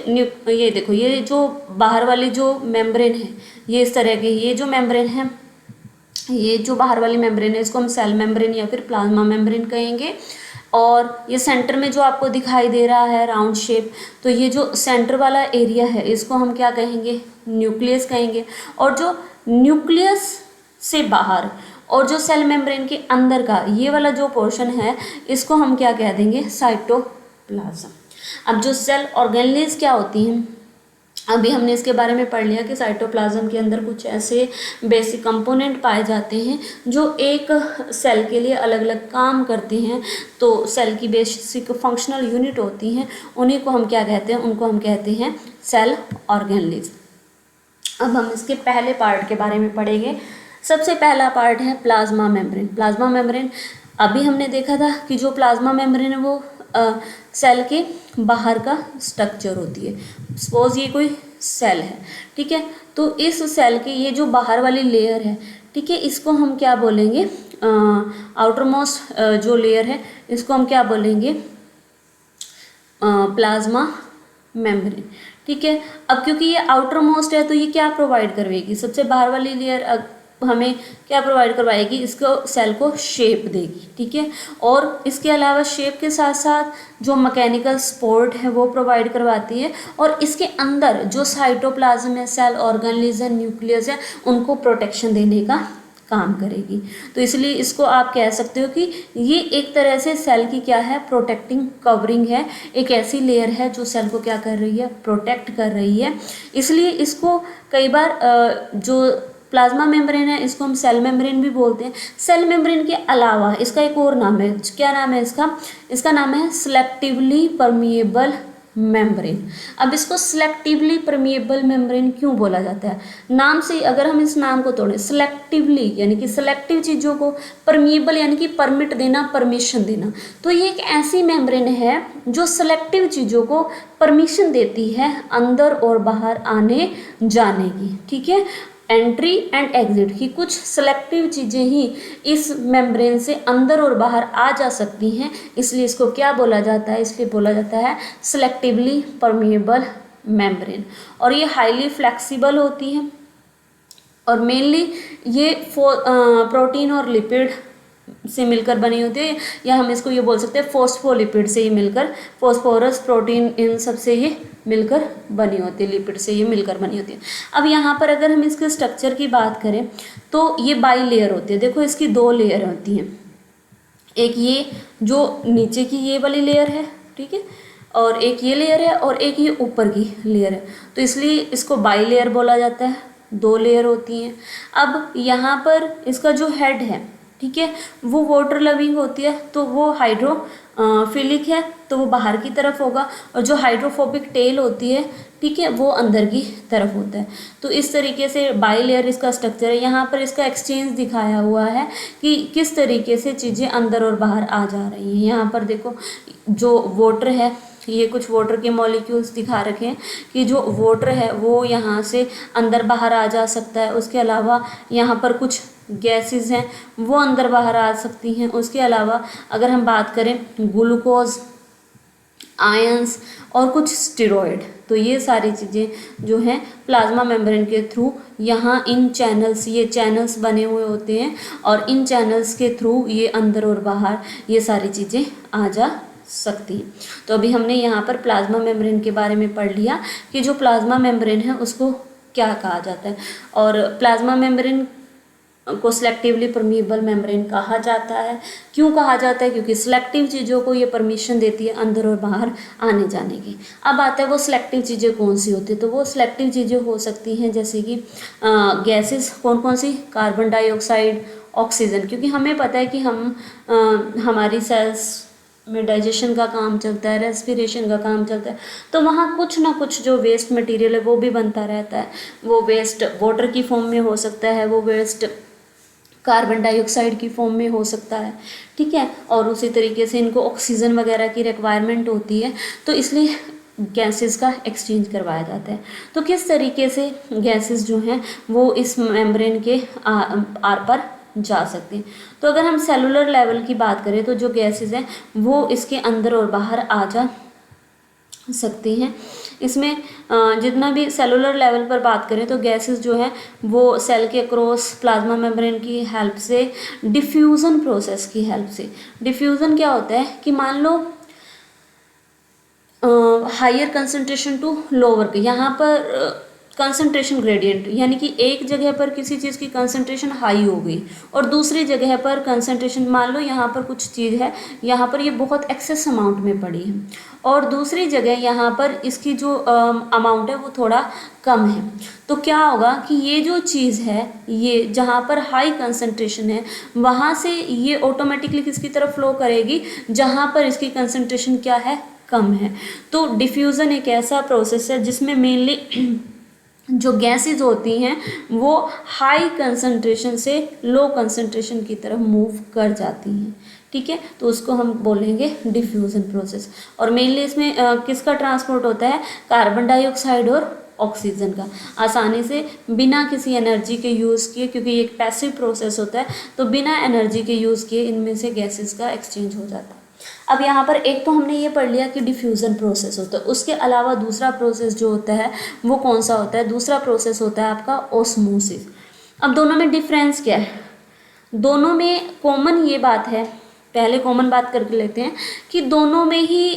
ये देखो, ये जो बाहर वाली जो मेम्ब्रेन है ये इस तरह की, ये जो मेम्ब्रेन है, ये जो बाहर वाली मेम्ब्रेन है इसको हम सेल मेम्ब्रेन या फिर प्लाज्मा मेम्ब्रेन कहेंगे। और ये सेंटर में जो आपको दिखाई दे रहा है राउंड शेप, तो ये जो सेंटर वाला एरिया है इसको हम क्या कहेंगे, न्यूक्लियस कहेंगे। और जो न्यूक्लियस से बाहर और जो सेल मेम्ब्रेन के अंदर का ये वाला जो पोर्शन है इसको हम क्या कह देंगे, साइटोप्लाज्म। अब जो सेल ऑर्गेनेल्स क्या होती हैं, अभी हमने इसके बारे में पढ़ लिया कि साइटोप्लाज्म के अंदर कुछ ऐसे बेसिक कंपोनेंट पाए जाते हैं जो एक सेल के लिए अलग अलग काम करते हैं। तो सेल की बेसिक फंक्शनल यूनिट होती हैं, उन्हीं को हम क्या कहते हैं, उनको हम कहते हैं सेल ऑर्गेनेल्स। अब हम इसके पहले पार्ट के बारे में पढ़ेंगे। सबसे पहला पार्ट है प्लाज्मा मेम्ब्रेन। प्लाज्मा मेम्ब्रेन अभी हमने देखा था कि जो प्लाज्मा मेम्ब्रेन है वो सेल के बाहर का स्ट्रक्चर होती है। सपोज ये कोई सेल है, ठीक है, तो इस सेल की ये जो बाहर वाली लेयर है, ठीक है, इसको हम क्या बोलेंगे, आउटर मोस्ट जो लेयर है इसको हम क्या बोलेंगे, प्लाज्मा मेम्ब्रेन, ठीक है। अब क्योंकि ये आउटर मोस्ट है तो ये क्या प्रोवाइड करवाएगी, सबसे बाहर वाली लेयर हमें क्या प्रोवाइड करवाएगी, इसको सेल को शेप देगी। ठीक है, और इसके अलावा शेप के साथ साथ जो मैकेनिकल सपोर्ट है वो प्रोवाइड करवाती है, और इसके अंदर जो साइटोप्लाज्म है, सेल ऑर्गेनेल्स है, न्यूक्लियस है, उनको प्रोटेक्शन देने का काम करेगी। तो इसलिए इसको आप कह सकते हो कि ये एक तरह से सेल की क्या है, प्रोटेक्टिंग कवरिंग है, एक ऐसी लेयर है जो सेल को क्या कर रही है, प्रोटेक्ट कर रही है। इसलिए इसको कई बार जो प्लाज्मा मेम्ब्रेन है इसको हम सेल मेम्ब्रेन भी बोलते हैं। सेल मेम्ब्रेन के अलावा इसका एक और नाम है, क्या नाम है इसका नाम है सिलेक्टिवली परमिएबल मेम्ब्रेन। अब इसको सिलेक्टिवली परमिएबल मेम्ब्रेन क्यों बोला जाता है, नाम से अगर हम इस नाम को तोड़ें, सिलेक्टिवली यानी कि सिलेक्टिव चीज़ों को, परमिएबल यानी कि परमिट देना, परमिशन देना, तो ये एक ऐसी मेम्ब्रेन है जो सिलेक्टिव चीज़ों को परमिशन देती है अंदर और बाहर आने जाने की। ठीक है, एंट्री एंड एग्जिट की कुछ सिलेक्टिव चीज़ें ही इस मेम्ब्रेन से अंदर और बाहर आ जा सकती हैं, इसलिए इसको क्या बोला जाता है, इसलिए बोला जाता है सिलेक्टिवली परमिएबल मेम्ब्रेन। और ये हाईली फ्लेक्सिबल होती है, और मेनली ये प्रोटीन और लिपिड से मिलकर बनी होती है, या हम इसको ये बोल सकते हैं फॉस्फोलिपिड से ही मिलकर, फॉस्फोरस, प्रोटीन, इन सब से ये मिलकर बनी होती है, लिपिड से ये मिलकर बनी होती है। अब यहाँ पर अगर हम इसके स्ट्रक्चर की बात करें तो ये बाई लेयर होती है। देखो इसकी दो लेयर होती हैं, एक ये जो नीचे की ये वाली लेयर है, ठीक है, और एक ये लेयर है, और एक ये ऊपर की लेयर है, तो इसलिए इसको बाई लेयर बोला जाता है, दो लेयर होती हैं। अब यहाँ पर इसका जो हेड है, ठीक है, वो वाटर लविंग होती है, तो वो हाइड्रोफिलिक है, तो वो बाहर की तरफ होगा, और जो हाइड्रोफोबिक टेल होती है, ठीक है, वो अंदर की तरफ होता है। तो इस तरीके से बाई लेयर इसका स्ट्रक्चर है। यहाँ पर इसका एक्सचेंज दिखाया हुआ है कि किस तरीके से चीज़ें अंदर और बाहर आ जा रही हैं। यहाँ पर देखो जो वाटर है, ये कुछ वाटर के मॉलिक्यूल्स दिखा रखे हैं कि जो वाटर है वो यहाँ से अंदर बाहर आ जा सकता है। उसके अलावा यहाँ पर कुछ गैसेस हैं वो अंदर बाहर आ सकती हैं। उसके अलावा अगर हम बात करें ग्लूकोज, आयंस और कुछ स्टेरॉइड, तो ये सारी चीज़ें जो हैं प्लाज्मा मेम्ब्रेन के थ्रू यहाँ इन चैनल्स, ये चैनल्स बने हुए होते हैं, और इन चैनल्स के थ्रू ये अंदर और बाहर ये सारी चीज़ें आ जा सकती हैं। तो अभी हमने यहाँ पर प्लाज्मा मेम्ब्रेन के बारे में पढ़ लिया कि जो प्लाज्मा मेम्ब्रेन है उसको क्या कहा जाता है, और प्लाज्मा मेम्ब्रेन को सिलेक्टिवली परमिएबल मेम्ब्रेन कहा जाता है। क्यों कहा जाता है, क्योंकि सिलेक्टिव चीज़ों को ये परमिशन देती है अंदर और बाहर आने जाने की। अब आता है वो सिलेक्टिव चीज़ें कौन सी होती है, तो वो सिलेक्टिव चीज़ें हो सकती हैं जैसे कि गैसेस, कौन कौन सी, कार्बन डाइऑक्साइड, ऑक्सीजन, क्योंकि हमें पता है कि हमारी सेल्स में डाइजेशन का काम चलता है, रेस्पिरेशन का काम चलता है, तो वहाँ कुछ ना कुछ जो वेस्ट मटेरियल है वो भी बनता रहता है। वो वेस्ट वाटर की फॉर्म में हो सकता है, वो वेस्ट कार्बन डाइऑक्साइड की फॉर्म में हो सकता है, ठीक है, और उसी तरीके से इनको ऑक्सीजन वगैरह की रिक्वायरमेंट होती है, तो इसलिए गैसेस का एक्सचेंज करवाया जाता है। तो किस तरीके से गैसेस जो हैं वो इस मेम्ब्रेन के आर पर जा सकते हैं। तो अगर हम सेलुलर लेवल की बात करें तो जो गैसेस हैं वो इसके अंदर और बाहर आ जा सकती हैं। इसमें जितना भी सेलुलर लेवल पर बात करें तो गैसेस जो है वो सेल के क्रॉस प्लाज्मा मेम्ब्रेन की हेल्प से, डिफ्यूज़न प्रोसेस की हेल्प से, डिफ्यूज़न क्या होता है कि मान लो हायर कंसंट्रेशन टू लोअर, यहाँ पर कंसंट्रेशन ग्रेडियंट, यानी कि एक जगह पर किसी चीज़ की कंसंट्रेशन हाई हो गई और दूसरी जगह पर कंसंट्रेशन, मान लो यहाँ पर कुछ चीज़ है, यहाँ पर ये बहुत एक्सेस अमाउंट में पड़ी है, और दूसरी जगह यहाँ पर इसकी जो अमाउंट है वो थोड़ा कम है, तो क्या होगा कि ये जो चीज़ है, ये जहाँ पर हाई कंसंट्रेशन है वहाँ से ये ऑटोमेटिकली किसकी तरफ फ्लो करेगी जहाँ पर इसकी कंसंट्रेशन क्या है, कम है। तो डिफ्यूज़न एक ऐसा प्रोसेस है जिसमें मेनली जो गैसेज होती हैं वो हाई कंसंट्रेशन से लो कंसंट्रेशन की तरफ मूव कर जाती हैं, ठीक है, तो उसको हम बोलेंगे डिफ्यूज़न प्रोसेस। और मेनली इसमें किसका ट्रांसपोर्ट होता है, कार्बन डाइऑक्साइड और ऑक्सीजन का, आसानी से बिना किसी एनर्जी के यूज़ किए, क्योंकि ये एक पैसिव प्रोसेस होता है, तो बिना एनर्जी के यूज़ किए इनमें से गैसेस का एक्सचेंज हो जाता है। अब यहाँ पर एक तो हमने ये पढ़ लिया कि डिफ्यूज़न प्रोसेस होता है, उसके अलावा दूसरा प्रोसेस जो होता है वो कौन सा होता है? दूसरा प्रोसेस होता है आपका ऑस्मोसिस। अब दोनों में डिफरेंस क्या है? दोनों में कॉमन ये बात है, पहले कॉमन बात करके लेते हैं कि दोनों में ही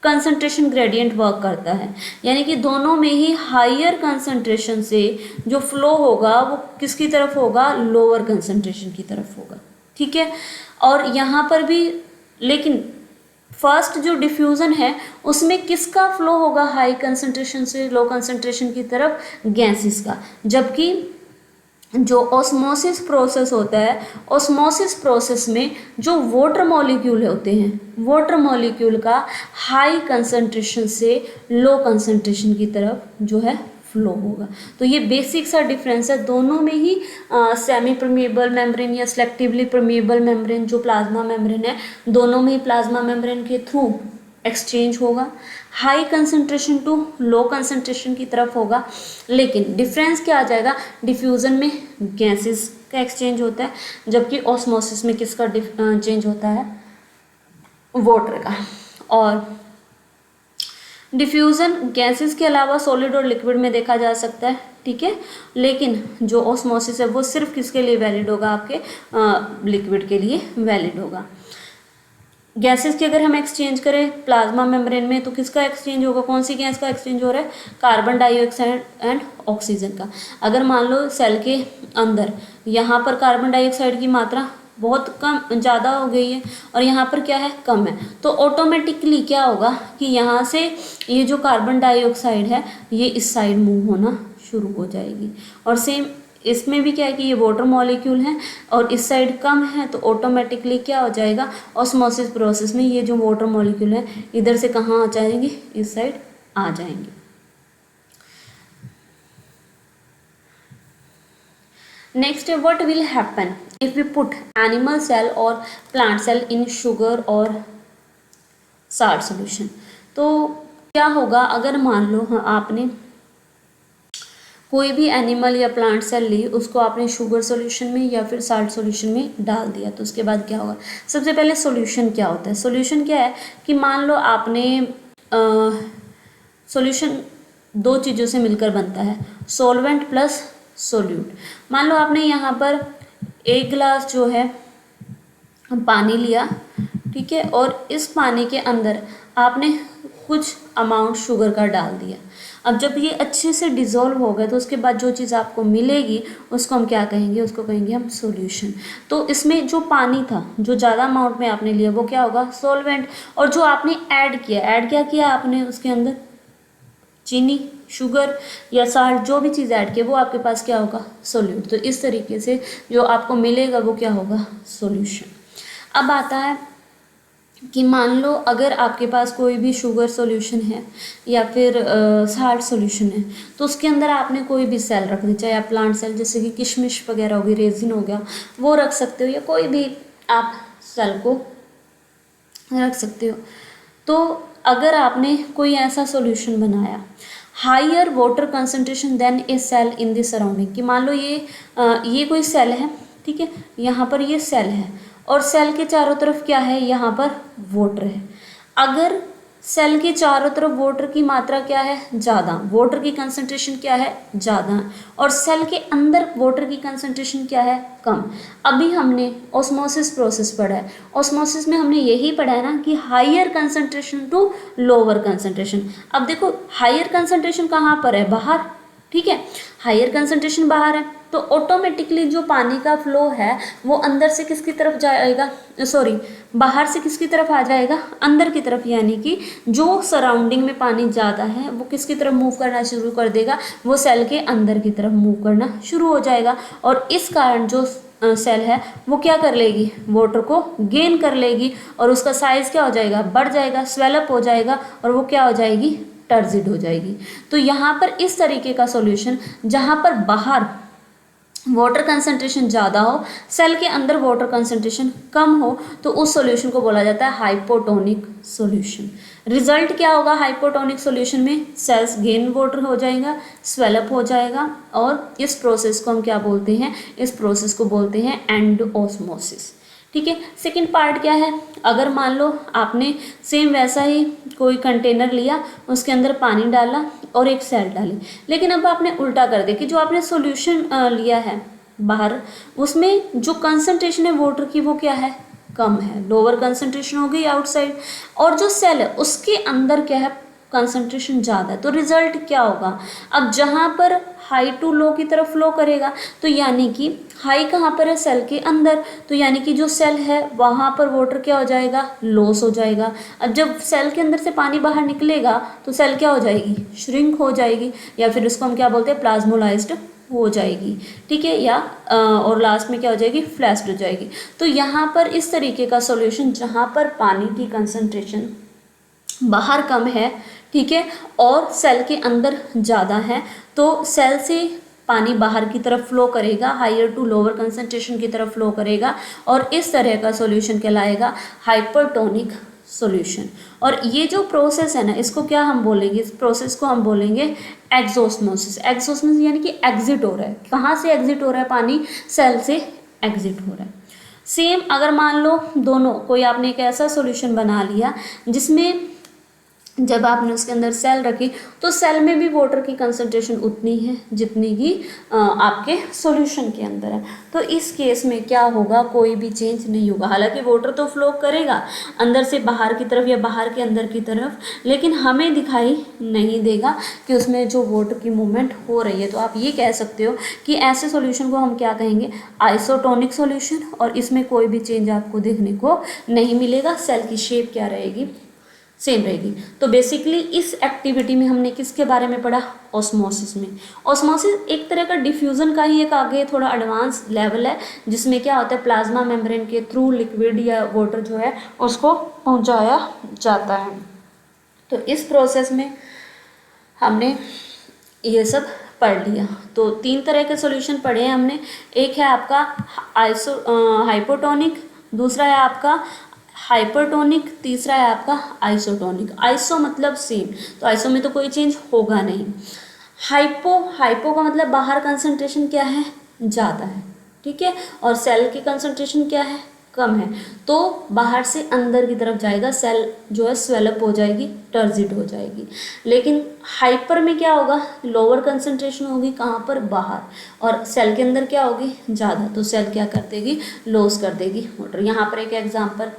कंसंट्रेशन ग्रेडियंट वर्क करता है, यानी कि दोनों में ही हायर कंसंट्रेशन से जो फ्लो होगा वो किसकी तरफ होगा? लोअर कंसंट्रेशन की तरफ होगा, ठीक है। और यहाँ पर भी लेकिन फर्स्ट जो डिफ्यूज़न है उसमें किसका फ्लो होगा हाई कंसंट्रेशन से लो कंसंट्रेशन की तरफ? गैसेस का। जबकि जो ऑस्मोसिस प्रोसेस होता है, ऑस्मोसिस प्रोसेस में जो वाटर मॉलिक्यूल होते हैं, वाटर मॉलिक्यूल का हाई कंसंट्रेशन से लो कंसंट्रेशन की तरफ जो है फ्लो होगा। तो ये बेसिक सा डिफरेंस है दोनों में ही। सेमी परमिएबल मेम्ब्रेन या सेलेक्टिवली परमिएबल मेम्ब्रेन जो प्लाज्मा मेम्ब्रेन है, दोनों में ही प्लाज्मा मेम्ब्रेन के थ्रू एक्सचेंज होगा, high concentration to low concentration की तरफ होगा। लेकिन डिफरेंस क्या आ जाएगा? डिफ्यूज़न में गैसेस का एक्सचेंज होता है, जबकि ऑस्मोसिस में किसका चेंज होता है? वाटर का। और डिफ्यूज़न गैसेस के अलावा सॉलिड और लिक्विड में देखा जा सकता है, ठीक है। लेकिन जो ऑस्मोसिस है वो सिर्फ किसके लिए वैलिड होगा? आपके लिक्विड के लिए वैलिड होगा। गैसेस की अगर हम एक्सचेंज करें प्लाज्मा मेम्ब्रेन में तो किसका एक्सचेंज होगा? कौन सी गैस का एक्सचेंज हो रहा है? कार्बन डाइऑक्साइड एंड ऑक्सीजन का। अगर मान लो सेल के अंदर यहाँ पर कार्बन डाइऑक्साइड की मात्रा बहुत कम ज़्यादा हो गई है और यहाँ पर क्या है? कम है, तो ऑटोमेटिकली क्या होगा कि यहाँ से ये जो कार्बन डाइऑक्साइड है ये इस साइड मूव होना शुरू हो जाएगी। और सेम इसमें भी क्या है कि ये वाटर मॉलिक्यूल है और इस साइड कम है, तो ऑटोमेटिकली क्या हो जाएगा? ऑस्मोसिस प्रोसेस में ये जो वाटर मॉलिक्यूल है इधर से कहाँ आ जाएंगे? इस साइड आ जाएंगे। नेक्स्ट है what will happen if we put animal cell और प्लांट सेल इन शुगर और साल्ट सॉल्यूशन। तो क्या होगा अगर मान लो आपने कोई भी एनिमल या प्लांट सेल ली, उसको आपने शुगर सॉल्यूशन में या फिर साल्ट सॉल्यूशन में डाल दिया, तो उसके बाद क्या होगा? सबसे पहले सॉल्यूशन क्या होता है? सॉल्यूशन क्या है कि मान लो आपने सॉल्यूशन दो चीज़ों से मिलकर बनता है, सॉल्वेंट प्लस सोल्यूट। मान लो आपने यहाँ पर एक गिलास जो है पानी लिया, ठीक है, और इस पानी के अंदर आपने कुछ अमाउंट शुगर का डाल दिया। अब जब ये अच्छे से डिज़ोल्व हो गए तो उसके बाद जो चीज़ आपको मिलेगी उसको हम क्या कहेंगे? उसको कहेंगे हम सॉल्यूशन। तो इसमें जो पानी था, जो ज़्यादा अमाउंट में आपने लिया, वो क्या होगा? सॉल्वेंट। और जो आपने ऐड क्या किया आपने उसके अंदर? चीनी, शुगर या साल्ट, जो भी चीज़ ऐड की वो आपके पास क्या होगा? सोल्यूट। तो इस तरीके से जो आपको मिलेगा वो क्या होगा? सॉल्यूशन। अब आता है कि मान लो अगर आपके पास कोई भी शुगर सॉल्यूशन है या फिर साल्ट सॉल्यूशन है, तो उसके अंदर आपने कोई भी सेल रख दी, चाहे आप प्लांट सेल जैसे कि किशमिश वगैरह हो गई, रेजिन हो गया, वो रख सकते हो, या कोई भी आप सेल को रख सकते हो। तो अगर आपने कोई ऐसा सॉल्यूशन बनाया higher water concentration then a cell in the surrounding, कि मान लो ये कोई सेल है, ठीक है, यहाँ पर ये सेल है और सेल के चारों तरफ क्या है? यहाँ पर वाटर है। अगर सेल के चारों तरफ वाटर की मात्रा क्या है? ज़्यादा, वाटर की कंसंट्रेशन क्या है? ज़्यादा, और सेल के अंदर वाटर की कंसंट्रेशन क्या है? कम। अभी हमने ऑस्मोसिस प्रोसेस पढ़ा है, ऑस्मोसिस में हमने यही पढ़ा है ना कि higher concentration to lower concentration. अब देखो हायर कंसंट्रेशन कहाँ पर है? बाहर, ठीक है, हायर कंसंट्रेशन बाहर है, तो ऑटोमेटिकली जो पानी का फ्लो है वो अंदर से किसकी तरफ जाएगा? सॉरी, बाहर से किसकी तरफ आ जाएगा? अंदर की तरफ। यानी कि जो सराउंडिंग में पानी ज़्यादा है वो किसकी तरफ मूव करना शुरू कर देगा? वो सेल के अंदर की तरफ मूव करना शुरू हो जाएगा। और इस कारण जो सेल है वो क्या कर लेगी? वाटर को गेन कर लेगी और उसका साइज़ क्या हो जाएगा? बढ़ जाएगा, स्वेलअप हो जाएगा, और वो क्या हो जाएगी? टर्जिड हो जाएगी। तो यहाँ पर इस तरीके का सॉल्यूशन जहाँ पर बाहर वाटर कंसंट्रेशन ज़्यादा हो, सेल के अंदर वाटर कंसंट्रेशन कम हो, तो उस सॉल्यूशन को बोला जाता है हाइपोटोनिक सॉल्यूशन। रिजल्ट क्या होगा हाइपोटोनिक सॉल्यूशन में? सेल्स गेन वाटर हो जाएगा, स्वेलअप हो जाएगा, और इस प्रोसेस को हम क्या बोलते हैं? इस प्रोसेस को बोलते हैं एंडोऑस्मोसिस। ठीक है। सेकंड पार्ट क्या है, अगर मान लो आपने सेम वैसा ही कोई कंटेनर लिया, उसके अंदर पानी डाला और एक सेल डाली, लेकिन अब आपने उल्टा कर दिया कि जो आपने सॉल्यूशन लिया है बाहर, उसमें जो कंसंट्रेशन है वाटर की वो क्या है, कम है, लोअर कंसंट्रेशन हो गई आउटसाइड, और जो सेल है उसके अंदर क्या है, कंसंट्रेशन ज़्यादा है। तो रिजल्ट क्या होगा, अब जहाँ पर हाई टू लो की तरफ फ्लो करेगा, तो यानी कि हाई कहाँ पर है, सेल के अंदर, तो यानी कि जो सेल है वहाँ पर वाटर क्या हो जाएगा, लॉस हो जाएगा। अब जब सेल के अंदर से पानी बाहर निकलेगा तो सेल क्या हो जाएगी, श्रिंक हो जाएगी, या फिर उसको हम क्या बोलते हैं, प्लाज्मोलाइज्ड हो जाएगी। ठीक है, या और लास्ट में क्या हो जाएगी, फ्लैश्ड हो जाएगी। तो यहाँ पर इस तरीके का सॉल्यूशन जहाँ पर पानी की कंसंट्रेशन बाहर कम है, ठीक है, और सेल के अंदर ज़्यादा है, तो सेल से पानी बाहर की तरफ फ्लो करेगा, हायर टू लोअर कंसंट्रेशन की तरफ फ्लो करेगा, और इस तरह का सॉल्यूशन कहलाएगा हाइपरटोनिक सॉल्यूशन। और ये जो प्रोसेस है ना, इसको क्या हम बोलेंगे, इस प्रोसेस को हम बोलेंगे एक्सोस्मोसिस। एक्सोस्मोसिस यानी कि एग्जिट हो रहा है, कहाँ से एग्जिट हो रहा है, पानी सेल से एग्जिट हो रहा है। सेम अगर मान लो दोनों, कोई आपने एक ऐसा सॉल्यूशन बना लिया जिसमें जब आपने उसके अंदर सेल रखी, तो सेल में भी वाटर की कंसंट्रेशन उतनी है जितनी की आपके सॉल्यूशन के अंदर है, तो इस केस में क्या होगा, कोई भी चेंज नहीं होगा। हालांकि वाटर तो फ्लो करेगा अंदर से बाहर की तरफ या बाहर के अंदर की तरफ, लेकिन हमें दिखाई नहीं देगा कि उसमें जो वाटर की मूवमेंट हो रही है। तो आप ये कह सकते हो कि ऐसे सॉल्यूशन को हम क्या कहेंगे, आइसोटोनिक सॉल्यूशन, और इसमें कोई भी चेंज आपको देखने को नहीं मिलेगा। सेल की शेप क्या रहेगी, सेम रहेगी। तो बेसिकली इस एक्टिविटी में हमने किसके बारे में पढ़ा, ऑस्मोसिस में। ऑस्मोसिस एक तरह का डिफ्यूज़न का ही एक आगे थोड़ा एडवांस लेवल है, जिसमें क्या होता है, प्लाज्मा मेम्ब्रेन के थ्रू लिक्विड या वाटर जो है उसको पहुंचाया जाता है। तो इस प्रोसेस में हमने ये सब पढ़ लिया। तो 3 तरह के सॉल्यूशन पढ़े हैं हमने। एक है आपका हाइपोटोनिक, दूसरा है आपका हाइपरटोनिक, तीसरा है आपका आइसोटोनिक। आइसो मतलब सेम, तो आइसो में तो कोई चेंज होगा नहीं। हाइपो का मतलब बाहर कंसंट्रेशन क्या है, ज़्यादा है, ठीक है, और सेल की कंसंट्रेशन क्या है, कम है, तो बाहर से अंदर की तरफ जाएगा, सेल जो है स्वेलअप हो जाएगी, टर्जिड हो जाएगी। लेकिन हाइपर में क्या होगा, लोअर कंसंट्रेशन होगी, कहाँ पर, बाहर, और सेल के अंदर क्या होगी, ज़्यादा, तो सेल क्या कर देगी, लॉस कर देगी वाटर। यहाँ पर एक एग्जाम्पल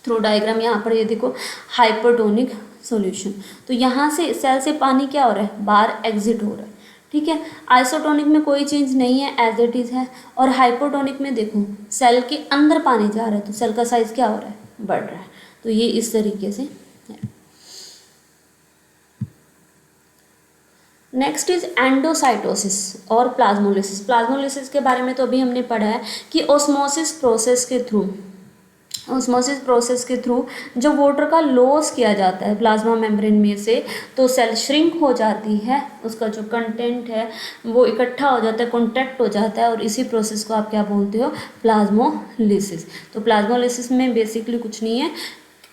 थ्रू डायग्राम, यहाँ पर ये देखो हाइपरटोनिक सॉल्यूशन, तो यहाँ से सेल से पानी क्या हो रहा है, बाहर एग्जिट हो रहा है, ठीक है। आइसोटोनिक में कोई चेंज नहीं है, एज इट इज़ है। और हाइपोटोनिक में देखो सेल के अंदर पानी जा रहा है, तो सेल का साइज क्या हो रहा है, बढ़ रहा है। तो ये इस तरीके से है। नेक्स्ट इज एंडोसाइटोसिस और प्लाज्मोलिसिस। प्लाज्मोलिसिस के बारे में तो अभी हमने पढ़ा है कि ऑस्मोसिस प्रोसेस के थ्रू, ऑस्मोसिस प्रोसेस के थ्रू जब वाटर का लॉस किया जाता है प्लाज्मा मेम्ब्रेन में से, तो सेल श्रिंक हो जाती है, उसका जो कंटेंट है वो इकट्ठा हो जाता है, कॉन्ट्रैक्ट हो जाता है, और इसी प्रोसेस को आप क्या बोलते हो, प्लाज्मोलिसिस। तो प्लाज्मोलिसिस में बेसिकली कुछ नहीं है,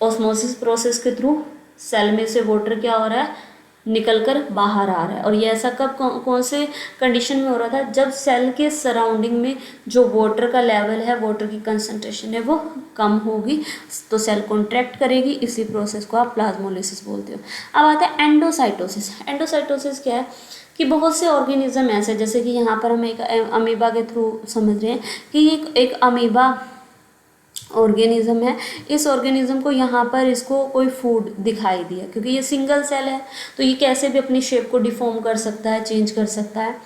ऑस्मोसिस प्रोसेस के थ्रू सेल में से वाटर क्या हो रहा है, निकल कर बाहर आ रहा है। और ये ऐसा कब, कौन से कंडीशन में हो रहा था, जब सेल के सराउंडिंग में जो वाटर का लेवल है, वाटर की कंसंट्रेशन है वो कम होगी, तो सेल कॉन्ट्रैक्ट करेगी, इसी प्रोसेस को आप प्लाज्मोलिसिस बोलते हो। अब आता है एंडोसाइटोसिस। एंडोसाइटोसिस क्या है कि बहुत से ऑर्गेनिज्म ऐसे, जैसे कि यहाँ पर हम एक अमीबा के थ्रू समझ रहे हैं कि एक अमीबा ऑर्गेनिज्म है। इस ऑर्गेनिज्म को यहाँ पर इसको कोई फूड दिखाई दिया, क्योंकि ये सिंगल सेल है, तो ये कैसे भी अपनी शेप को डिफॉर्म कर सकता है, चेंज कर सकता है।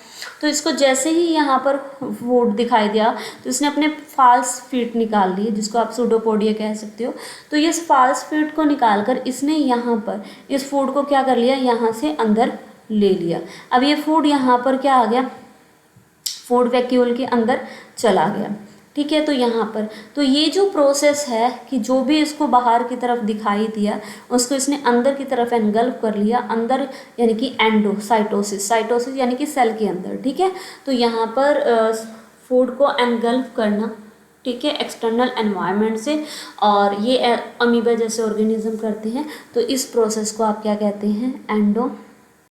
तो इसको जैसे ही यहाँ पर फूड दिखाई दिया, तो इसने अपने फाल्स फीट निकाल लिए, जिसको आप सूडोपोडिया कह सकते हो। तो ये फाल्स फीट को निकाल कर इसने यहाँ पर इस फूड को क्या कर लिया, यहाँ से अंदर ले लिया। अब ये फूड यहाँ पर क्या आ गया, फूड वैक्यूल के अंदर चला गया, ठीक है। तो यहाँ पर तो ये जो प्रोसेस है कि जो भी इसको बाहर की तरफ दिखाई दिया, उसको इसने अंदर की तरफ एनगल्फ कर लिया, अंदर यानी कि एंडोसाइटोसिस, साइटोसिस यानी कि सेल के अंदर, ठीक है। तो यहाँ पर फूड को एनगल्फ करना, ठीक है, एक्सटर्नल एनवायरनमेंट से, और ये अमीबा जैसे ऑर्गेनिज्म करते हैं। तो इस प्रोसेस को आप क्या कहते हैं, एंडो